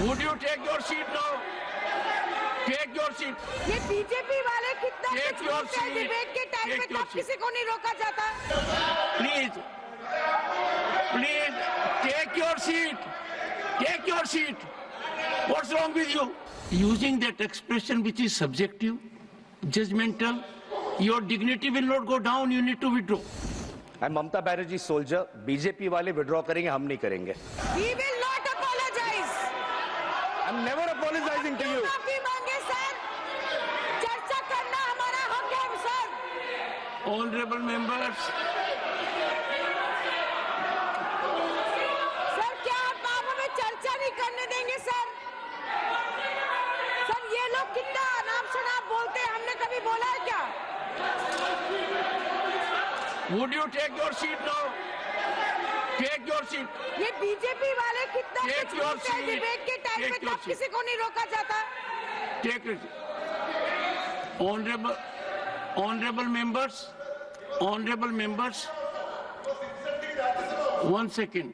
Would you take your seat now? Take your seat. ये BJP वाले कितना Take कुछ your बोलते हैं seat. डिबेट के टाइम Take पे, your तब seat. किसी को नहीं रोका जाता। Please, take your seat. Take your seat. What's wrong with you? Using that expression which is subjective, judgmental, your dignity will not go down. You need to withdraw. I'm Mamta Banerjee soldier. BJP वाले withdraw करेंगे, हम नहीं करेंगे. We will not apologize. I'm never apologizing to you. माफी मांगे sir, चर्चा करना हमारा हक है सर। Honorable members, सर क्या आप हमें चर्चा नहीं करने देंगे सर? सर ये लोग कितना अनाप शनाप बोलते हैं, हमने कभी बोला है क्या? would you take your seat now? Take your seat. ये बीजेपी वाले कितना Take कुछ your बोलते हैं seat. डिबेट के टाइम Take पे, your तब seat. किसी को नहीं रोका जाता। Take it. Honorable members, honorable members. One second.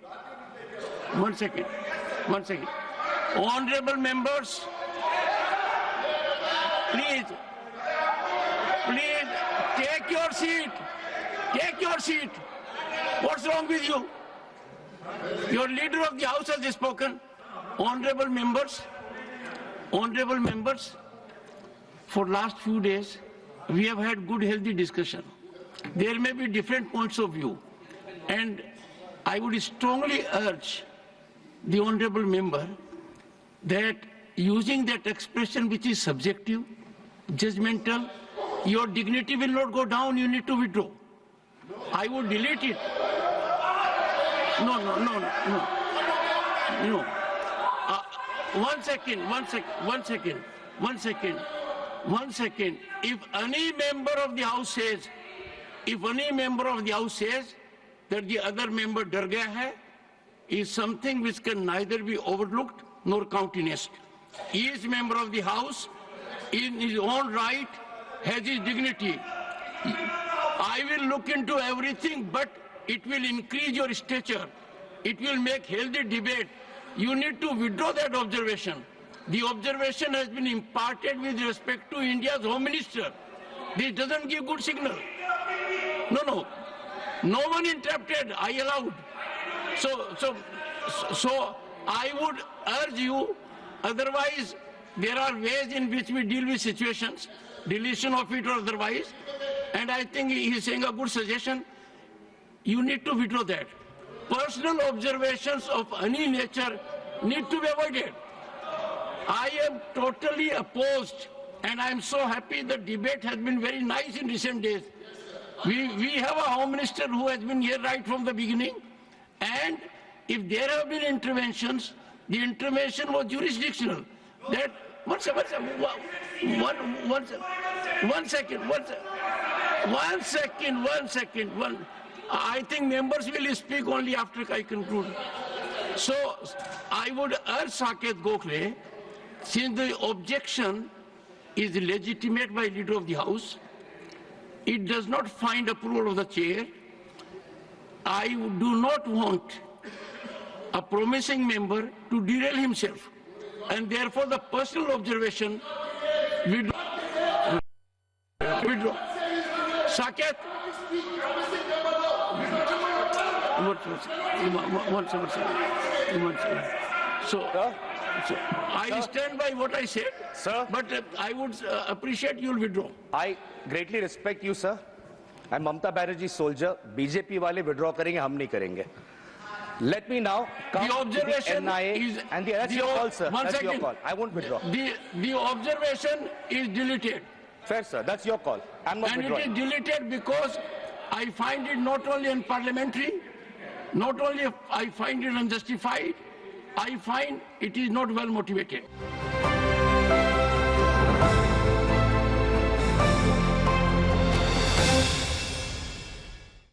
Honorable members, please, take your seat. Take your seat. What's wrong with you? Your leader of the house has spoken. Honorable members, for last few days, we have had good, healthy discussion. There may be different points of view, and I would strongly urge the honorable member that using that expression which is subjective, judgmental, your dignity will not go down, you need to withdraw. I would delete it. No. One second. If any member of the house says that the other member डर गया है, is something which can neither be overlooked nor countenanced. Each member of the house, in his own right, has his dignity. I will look into everything, but it will increase your stature. It will make healthy debate. You need to withdraw that observation. The observation has been imparted with respect to India's Home Minister. This doesn't give good signal. No one interrupted. I allowed. So I would urge you. Otherwise, there are ways in which we deal with situations, deletion of it or otherwise. And I think he is saying a good suggestion. You need to withdraw that. Personal observations of any nature need to be avoided. I am totally opposed, and I am so happy the debate has been very nice in recent days. We have a Home Minister who has been here right from the beginning, and if there have been interventions, the intervention was jurisdictional. That one second. I think members will speak only after I conclude. So I would urge Saket Gokhale, since the objection is legitimate by leader of the house, it does not find approval of the chair. I do not want a promising member to derail himself, and therefore the personal observation withdraw. Saket. One second. So I stand by what I said, Sir? But I would appreciate you'll withdraw. I greatly respect you, sir. I'm Mamta Banerjee soldier. BJP वाले withdraw करेंगे, हम नहीं करेंगे. Let me now come The observation to the NIA is and that's your call, sir. One That's second. your call. I won't withdraw. The observation is deleted. Fair, sir. That's your call. I'm not And it withdrawing. is deleted because I find it not only unparliamentary, not only I find it unjustified, I find it is not well motivated.